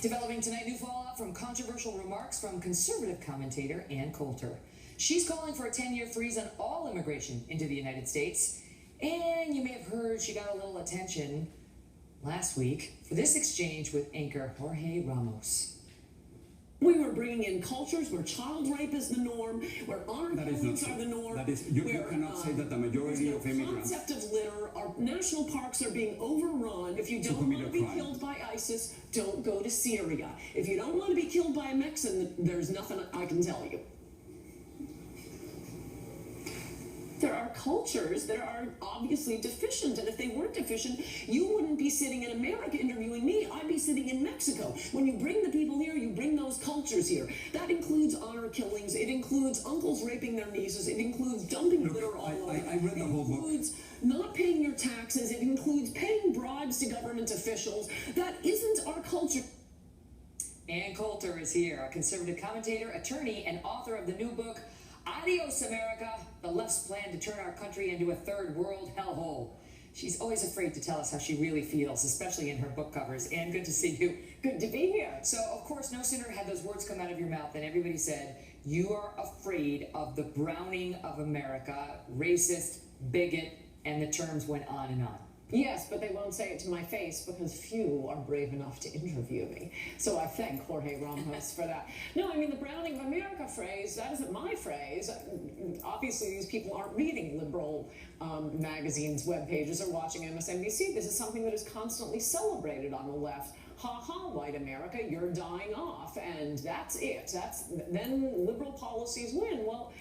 Developing tonight, new fallout from controversial remarks from conservative commentator Ann Coulter. She's calling for a 10-year freeze on all immigration into the United States. And you may have heard she got a little attention last week for this exchange with anchor Jorge Ramos. We were bringing in cultures where child rape is the norm, where honor killings are the norm. You cannot say that the majority of immigrants... The concept of litter, our national parks are being overrun. If you don't want to be killed by ISIS, don't go to Syria. If you don't want to be killed by a Mexican, there's nothing I can tell you. There are cultures that are obviously deficient, and if they weren't deficient, you wouldn't be sitting in America interviewing me. I'd be sitting in Mexico. When you bring the people here, you bring those cultures here. That includes honor killings. It includes uncles raping their nieces. It includes dumping litter all over. I read the whole book. It includes not paying your taxes. It includes paying bribes to government officials. That isn't our culture. Ann Coulter is here, a conservative commentator, attorney, and author of the new book, Adios, America, the left's plan to turn our country into a third world hellhole. She's always afraid to tell us how she really feels, especially in her book covers. Ann, good to see you. Good to be here. So, of course, no sooner had those words come out of your mouth than everybody said, you are afraid of the browning of America, racist, bigot, and the terms went on and on. Yes, but they won't say it to my face because few are brave enough to interview me. So I thank Jorge Ramos for that. No, I mean, the browning of America phrase, that isn't my phrase. Obviously, these people aren't reading liberal magazines, web pages, or watching MSNBC. This is something that is constantly celebrated on the left. Ha ha, white America, you're dying off, and that's it. Then liberal policies win. Well,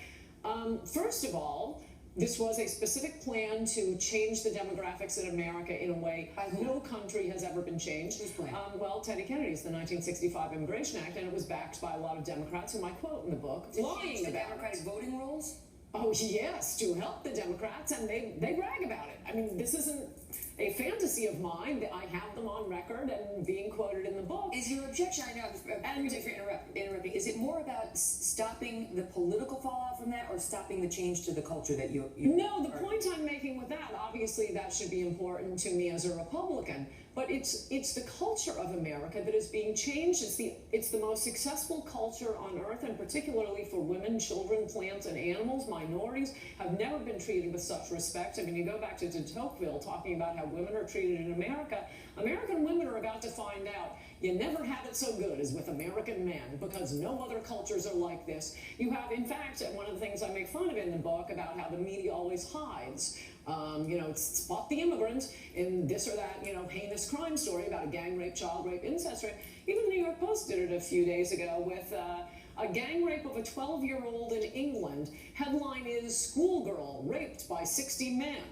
first of all, this was a specific plan to change the demographics in America in a way no country has ever been changed. Whose plan? Well, Teddy Kennedy's, the 1965 Immigration Act, and it was backed by a lot of Democrats, whom I quote in the book, lying the about Democratic voting rules? Oh, yes, to help the Democrats, and they brag about it. I mean, this isn't a fantasy of mine. I have them on record and being quoted in the book. Is your objection, I know, and if you're interrupting, is it more about stopping the political fallout from that or stopping the change to the culture that you No, the point I'm making with that, obviously that should be important to me as a Republican, but it's the culture of America that is being changed. It's the most successful culture on earth, and particularly for women, children, plants, and animals. Minorities have never been treated with such respect. I mean, you go back to de Tocqueville talking about how women are treated in America. American women are about to find out you never had it so good as with American men, because no other cultures are like this. You have, in fact, one of the things I make fun of in the book about how the media always hides. It's spot the immigrant in this or that, heinous crime story about a gang rape, child rape, incest rape. Even the New York Post did it a few days ago with a gang rape of a 12-year-old in England. Headline is, schoolgirl raped by 60 men.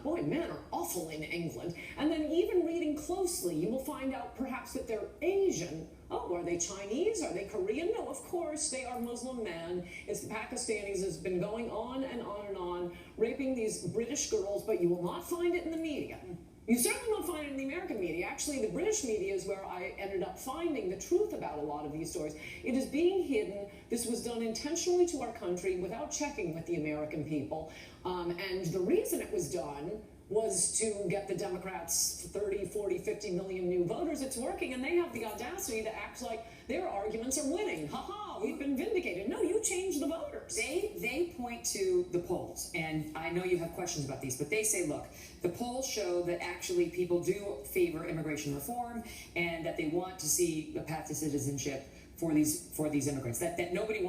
Boy, men are awful in England. And then even reading closely, you will find out perhaps that they're Asian. Oh, are they Chinese? Are they Korean? No, of course, they are Muslim men. It's the Pakistanis. It's been going on and on and on, raping these British girls, but you will not find it in the media. You certainly won't find it in the American media. Actually, the British media is where I ended up finding the truth about a lot of these stories. It is being hidden. This was done intentionally to our country without checking with the American people. And the reason it was done was to get the Democrats 30, 40, 50 million new voters. It's working, and they have the audacity to act like their arguments are winning. Ha-ha, we've been vindicated. No, you changed the voters. They point to the polls, and I know you have questions about these, but they say, look, the polls show that actually people do favor immigration reform and that they want to see a path to citizenship for these immigrants, that nobody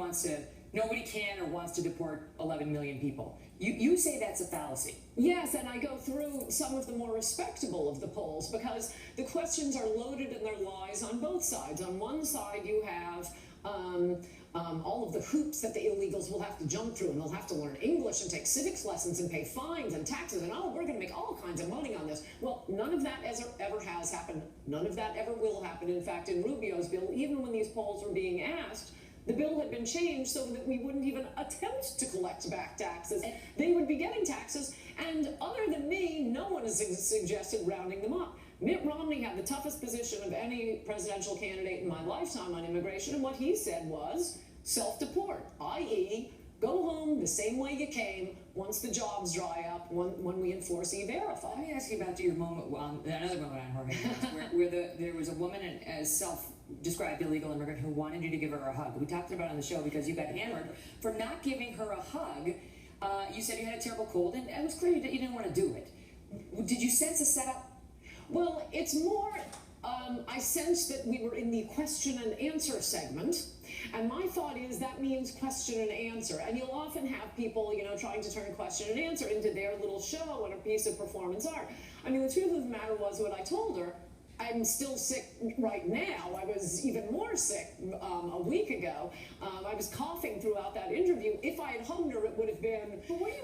can or wants to deport 11 million people. You say that's a fallacy. Yes, and I go through some of the more respectable of the polls because the questions are loaded and they're lies on both sides. On one side, you have all of the hoops that the illegals will have to jump through, and they'll have to learn English and take civics lessons and pay fines and taxes, and we're going to make all kinds of money on this. Well, none of that ever has happened. None of that ever will happen. In fact, in Rubio's bill, even when these polls were being asked, the bill had been changed so that we wouldn't even attempt to collect back taxes. They would be getting taxes, and other than me, no one has suggested rounding them up. Mitt Romney had the toughest position of any presidential candidate in my lifetime on immigration, and what he said was self-deport, i.e., Go home the same way you came once the jobs dry up, when we enforce E-Verify. Let me ask you about your moment, another moment on Jorge, where there was a woman, a self-described illegal immigrant, who wanted you to give her a hug. We talked about it on the show because you got hammered for not giving her a hug. You said you had a terrible cold, and it was clear that you didn't want to do it. Did you sense a setup? Well, it's more, I sensed that we were in the question and answer segment. And my thought is that means question and answer. And you'll often have people, trying to turn question and answer into their little show and a piece of performance art. I mean, the truth of the matter was, what I told her, I'm still sick right now. I was even more sick a week ago. I was coughing throughout that interview. If I had hugged her, it would have been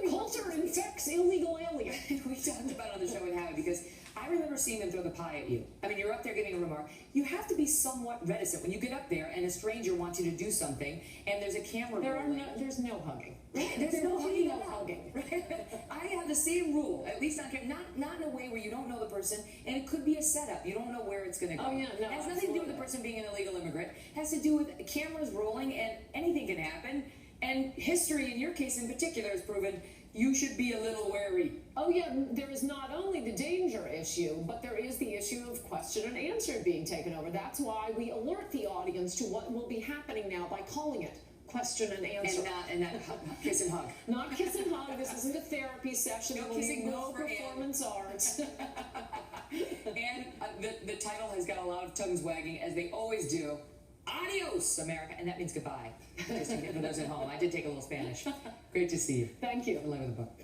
Coulter infects illegal alien. We talked about it on the show with Howie, because I remember seeing them throw the pie at you. I mean, you're up there giving a remark. You have to be somewhat reticent when you get up there and a stranger wants you to do something and there's a camera rolling. There's no hugging. Right? There's no hugging. Right? I have the same rule, at least on camera, not in a way where you don't know the person, and it could be a setup. You don't know where it's going to go. Oh, yeah, no, it has nothing to do with the person being an illegal immigrant. It has to do with cameras rolling, and anything can happen. And history, in your case in particular, has proven you should be a little wary. Oh yeah, there is not only the danger issue, but there is the issue of question and answer being taken over. That's why we alert the audience to what will be happening now by calling it question and answer. And not kiss and hug. Not kiss and hug. This isn't a therapy session. No kissing, no performance arts. And the title has got a lot of tongues wagging, as they always do. Adios, America. And that means goodbye. Just for those at home. I did take a little Spanish. Great to see you. Thank you. Good luck with the book.